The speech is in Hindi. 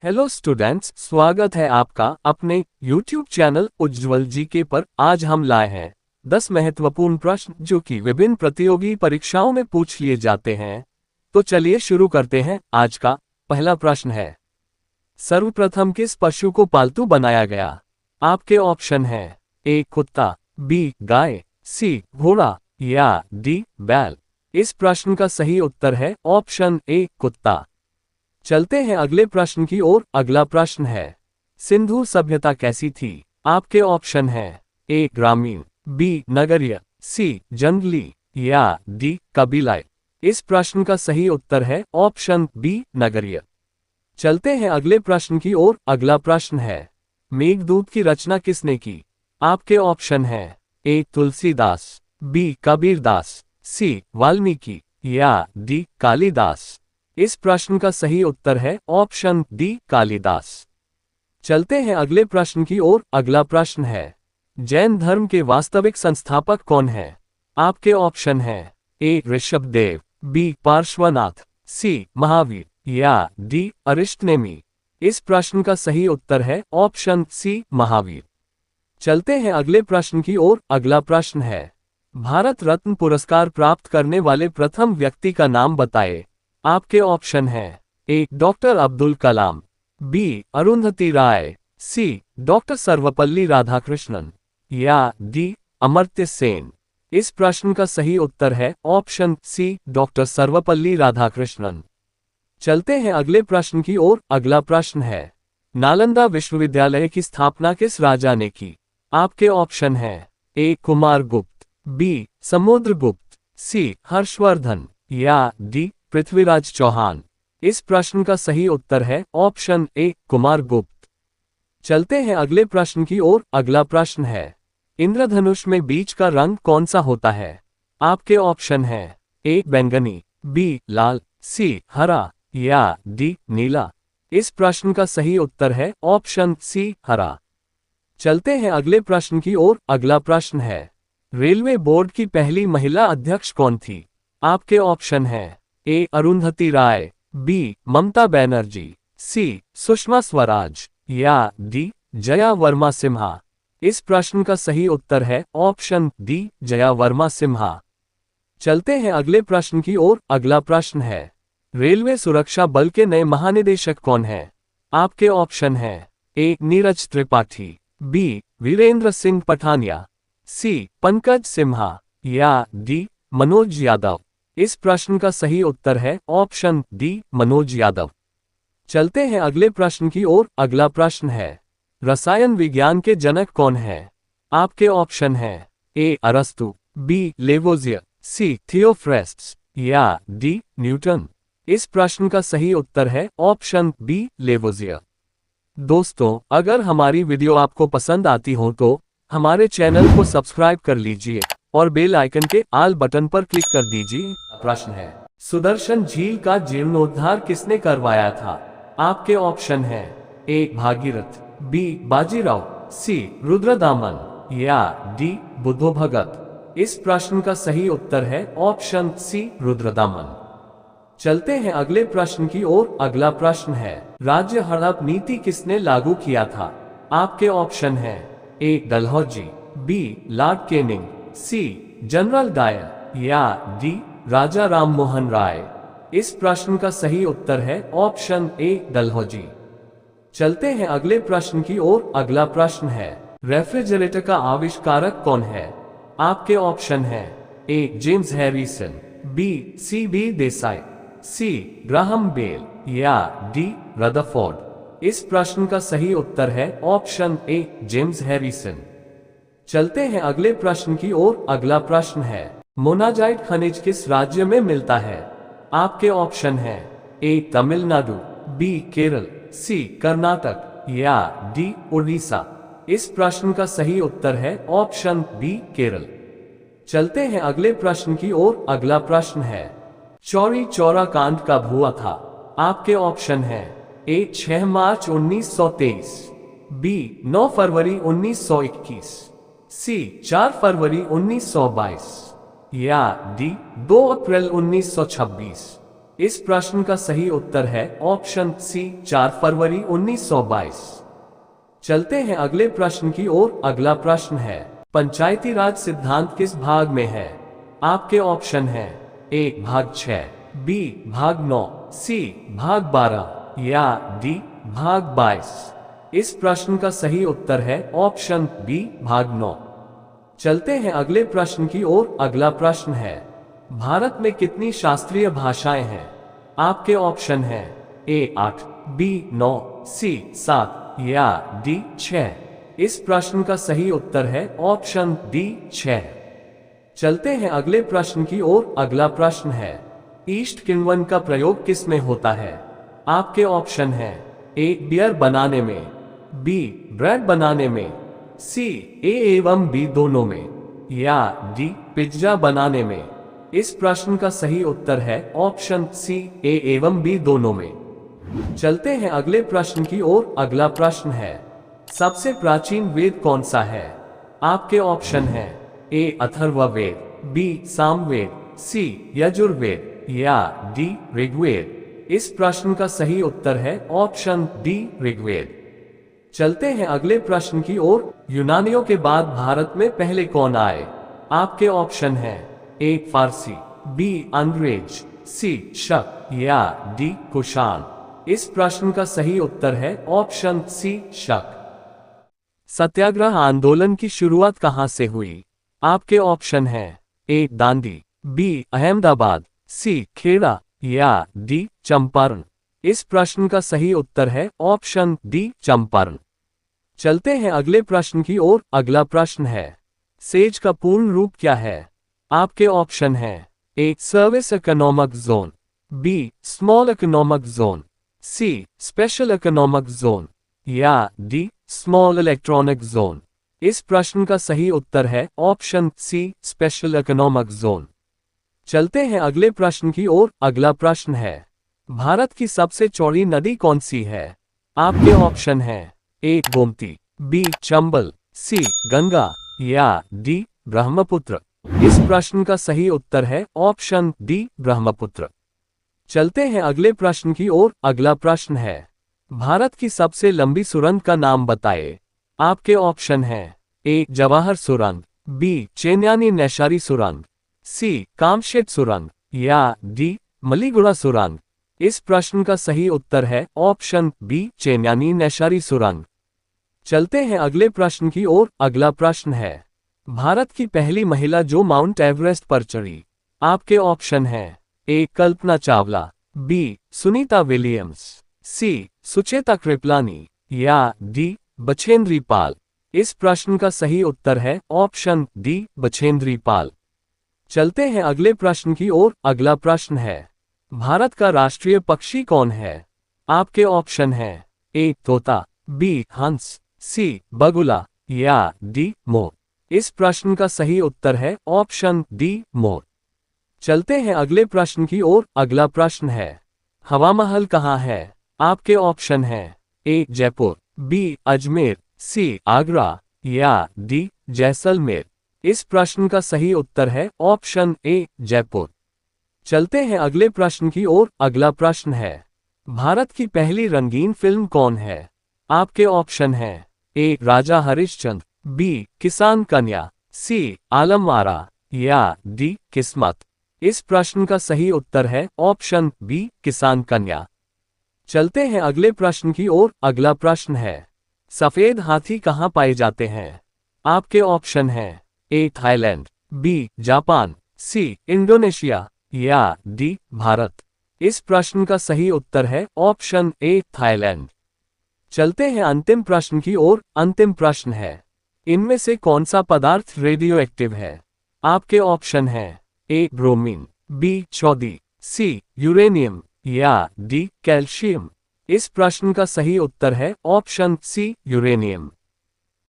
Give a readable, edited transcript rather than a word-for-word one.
हेलो स्टूडेंट्स, स्वागत है आपका अपने YouTube चैनल उज्ज्वल जीके पर। आज हम लाए हैं 10 महत्वपूर्ण प्रश्न जो कि विभिन्न प्रतियोगी परीक्षाओं में पूछ लिए जाते हैं। तो चलिए शुरू करते हैं। आज का पहला प्रश्न है, सर्वप्रथम किस पशु को पालतू बनाया गया? आपके ऑप्शन हैं ए कुत्ता, बी गाय, सी घोड़ा या डी बैल। इस प्रश्न का सही उत्तर है ऑप्शन ए कुत्ता। चलते हैं अगले प्रश्न की ओर। अगला प्रश्न है, सिंधु सभ्यता कैसी थी? आपके ऑप्शन हैं ए ग्रामीण, बी नगरीय, सी जंगली या डी कबीलाई। इस प्रश्न का सही उत्तर है ऑप्शन बी नगरीय। चलते हैं अगले प्रश्न की ओर। अगला प्रश्न है, मेघदूत की रचना किसने की? आपके ऑप्शन हैं ए तुलसीदास, बी कबीरदास, सी वाल्मीकि या डी कालिदास। इस प्रश्न का सही उत्तर है ऑप्शन डी कालिदास। चलते हैं अगले प्रश्न की ओर। अगला प्रश्न है, जैन धर्म के वास्तविक संस्थापक कौन हैं? आपके ऑप्शन हैं ए ऋषभदेव, बी पार्श्वनाथ, सी महावीर या डी अरिष्टनेमी। इस प्रश्न का सही उत्तर है ऑप्शन सी महावीर। चलते हैं अगले प्रश्न की ओर। अगला प्रश्न है, भारत रत्न पुरस्कार प्राप्त करने वाले प्रथम व्यक्ति का नाम बताएं। आपके ऑप्शन हैं ए डॉक्टर अब्दुल कलाम, बी अरुंधति राय, सी डॉक्टर सर्वपल्ली राधाकृष्णन या डी अमर्त्य सेन। इस प्रश्न का सही उत्तर है option C doctor Sarvepalli Radhakrishnan. चलते हैं अगले प्रश्न की ओर। अगला प्रश्न है, नालंदा विश्वविद्यालय की स्थापना किस राजा ने की? आपके ऑप्शन हैं ए कुमारगुप्त, बी समुद्रगुप्त, सी हर्षवर्धन या डी पृथ्वीराज चौहान। इस प्रश्न का सही उत्तर है ऑप्शन ए कुमारगुप्त। चलते हैं अगले प्रश्न की ओर। अगला प्रश्न है, इंद्रधनुष में बीच का रंग कौन सा होता है? आपके ऑप्शन हैं ए बैंगनी, बी लाल, सी हरा या डी नीला। इस प्रश्न का सही उत्तर है ऑप्शन सी हरा। चलते हैं अगले प्रश्न की ओर। अगला प्रश्न है, रेलवे बोर्ड की पहली महिला अध्यक्ष कौन थी? आपके ऑप्शन हैं ए अरुंधति राय, बी ममता बनर्जी, सी सुषमा स्वराज या डी जया वर्मा सिम्हा। इस प्रश्न का सही उत्तर है ऑप्शन डी जया वर्मा सिम्हा। चलते हैं अगले प्रश्न की ओर। अगला प्रश्न है, रेलवे सुरक्षा बल के नए महानिदेशक कौन हैं? आपके ऑप्शन हैं ए नीरज त्रिपाठी, बी वीरेंद्र सिंह पठानिया, सी पंकज सिम्हा या डी मनोज यादव। इस प्रश्न का सही उत्तर है ऑप्शन डी मनोज यादव। चलते हैं अगले प्रश्न की ओर। अगला प्रश्न है, रसायन विज्ञान के जनक कौन हैं? आपके ऑप्शन हैं ए अरस्तु, बी लेवोजियर, सी थियोफ्रेस्टस या डी न्यूटन। इस प्रश्न का सही उत्तर है ऑप्शन बी लेवोजियर। दोस्तों, अगर हमारी वीडियो आपको पसंद आती हो तो हमारे चैनल को सब्सक्राइब कर लीजिए और बेल आइकन के आल बटन पर क्लिक कर दीजिए। प्रश्न है, सुदर्शन झील का जीर्णोद्धार किसने करवाया था? आपके ऑप्शन हैं ए भागीरथ, बी बाजीराव, सी रुद्रदामन या डी बुद्धो भगत। इस प्रश्न का सही उत्तर है ऑप्शन सी रुद्रदामन। चलते हैं अगले प्रश्न की ओर। अगला प्रश्न है, राज्य हड़प नीति किसने लागू किया था? आपके ऑप्शन हैं ए डलहौजी, बी लॉर्ड केनिंग, सी जनरल डायर या डी राजा राम मोहन राय। इस प्रश्न का सही उत्तर है ऑप्शन ए डलहौजी। चलते हैं अगले प्रश्न की ओर। अगला प्रश्न है, रेफ्रिजरेटर का आविष्कारक कौन है? आपके ऑप्शन हैं A James Harrison, B C B Desai, C Graham Bell या डी रदरफोर्ड। इस प्रश्न का सही उत्तर है ऑप्शन ए जेम्स हैरिसन। चलते हैं अगले प्रश्न की ओर। अगला प्रश्न है, मोनाजाइट खनिज किस राज्य में मिलता है? आपके ऑप्शन हैं ए तमिलनाडु, बी केरल, सी कर्नाटक या डी उड़ीसा। इस प्रश्न का सही उत्तर है ऑप्शन बी केरल। चलते हैं अगले प्रश्न की ओर। अगला प्रश्न है, चौरी चौरा कांड कब हुआ था? आपके ऑप्शन हैं ए 6 मार्च 1923, बी 9 फरवरी 1921, सी 4 फरवरी 1922 या डी 2 अप्रैल 1926। इस प्रश्न का सही उत्तर है ऑप्शन सी 4 फरवरी 1922। चलते हैं अगले प्रश्न की ओर। अगला प्रश्न है, पंचायती राज सिद्धांत किस भाग में है? आपके ऑप्शन हैं ए भाग 6, बी भाग 9, सी भाग 12 या डी भाग 22। इस प्रश्न का सही उत्तर है ऑप्शन बी भाग 9। चलते हैं अगले प्रश्न की ओर। अगला प्रश्न है, भारत में कितनी शास्त्रीय भाषाएं हैं? आपके ऑप्शन हैं ए 8, बी 9, सी 7 या डी 6। इस प्रश्न का सही उत्तर है ऑप्शन डी 6। चलते हैं अगले प्रश्न की ओर। अगला प्रश्न है, ईस्ट किण्वन का प्रयोग किस में होता है? आपके ऑप्शन हैं ए बियर बनाने में, बी ब्रेड बनाने में, सी ए एवं बी दोनों में या डी पिज्जा बनाने में। इस प्रश्न का सही उत्तर है ऑप्शन सी ए एवं बी दोनों में। चलते हैं अगले प्रश्न की ओर। अगला प्रश्न है, सबसे प्राचीन वेद कौन सा है? आपके ऑप्शन हैं ए अथर्ववेद, बी सामवेद, सी यजुर्वेद या डी ऋग्वेद। इस प्रश्न का सही उत्तर है ऑप्शन डी ऋग्वेद। चलते हैं अगले प्रश्न की ओर। यूनानियों के बाद भारत में पहले कौन आए? आपके ऑप्शन हैं ए फारसी, बी अंग्रेज, सी शक या डी कुषाण। इस प्रश्न का सही उत्तर है ऑप्शन सी शक। सत्याग्रह आंदोलन की शुरुआत कहां से हुई? आपके ऑप्शन हैं ए दांडी, बी अहमदाबाद, सी खेड़ा या डी चंपारण। इस प्रश्न का सही उत्तर है ऑप्शन डी चंपारण। चलते हैं अगले प्रश्न की ओर। अगला प्रश्न है, सेज का पूर्ण रूप क्या है? आपके ऑप्शन हैं A service economic zone, B small economic zone, C special economic zone या डी स्मॉल इलेक्ट्रॉनिक जोन। इस प्रश्न का सही उत्तर है option C special economic zone. चलते हैं अगले प्रश्न की ओर। अगला प्रश्न है, भारत की सबसे चौड़ी नदी कौन सी है? आपके ऑप्शन हैं ए गोमती, बी चंबल, सी गंगा या डी ब्रह्मपुत्र। इस प्रश्न का सही उत्तर है ऑप्शन डी ब्रह्मपुत्र। चलते हैं अगले प्रश्न की ओर। अगला प्रश्न है, भारत की सबसे लंबी सुरंग का नाम बताएं। आपके ऑप्शन हैं ए जवाहर सुरंग, बी चेन्यानी नैशारी सुरंग, सी कामशेट सुरंग या डी मलीगुड़ा सुरंग। इस प्रश्न का सही उत्तर है ऑप्शन बी चेन्यानी नैशारी सुरंग। चलते हैं अगले प्रश्न की ओर। अगला प्रश्न है, भारत की पहली महिला जो माउंट एवरेस्ट पर चढ़ी। आपके ऑप्शन हैं ए कल्पना चावला, बी सुनीता विलियम्स, सी सुचेता कृपलानी या डी बछेंद्री पाल। इस प्रश्न का सही उत्तर है ऑप्शन डी बछेंद्री पाल। चलते हैं अगले प्रश्न की ओर। अगला प्रश्न है, भारत का राष्ट्रीय पक्षी कौन है? आपके ऑप्शन हैं ए तोता, बी हंस, सी बगुला या डी मोर। इस प्रश्न का सही उत्तर है ऑप्शन डी मोर। चलते हैं अगले प्रश्न की ओर। अगला प्रश्न है, हवा महल कहाँ है? आपके ऑप्शन हैं ए जयपुर, बी अजमेर, सी आगरा या डी जैसलमेर। इस प्रश्न का सही उत्तर है ऑप्शन ए जयपुर। चलते हैं अगले प्रश्न की ओर। अगला प्रश्न है, भारत की पहली रंगीन फिल्म कौन है? आपके ऑप्शन हैं ए राजा हरिश्चंद्र, बी किसान कन्या, सी आलम आरा या डी किस्मत। इस प्रश्न का सही उत्तर है ऑप्शन बी किसान कन्या। चलते हैं अगले प्रश्न की ओर। अगला प्रश्न है, सफेद हाथी कहाँ पाए जाते हैं? आपके ऑप्शन हैं A Thailand, B Japan, C Indonesia या डी भारत। इस प्रश्न का सही उत्तर है ऑप्शन ए थाईलैंड। चलते हैं अंतिम प्रश्न की ओर। अंतिम प्रश्न है, इनमें से कौन सा पदार्थ रेडियो एक्टिव है? आपके ऑप्शन हैं ए ब्रोमीन, बी चौदी, सी यूरेनियम या डी कैल्शियम। इस प्रश्न का सही उत्तर है ऑप्शन सी यूरेनियम।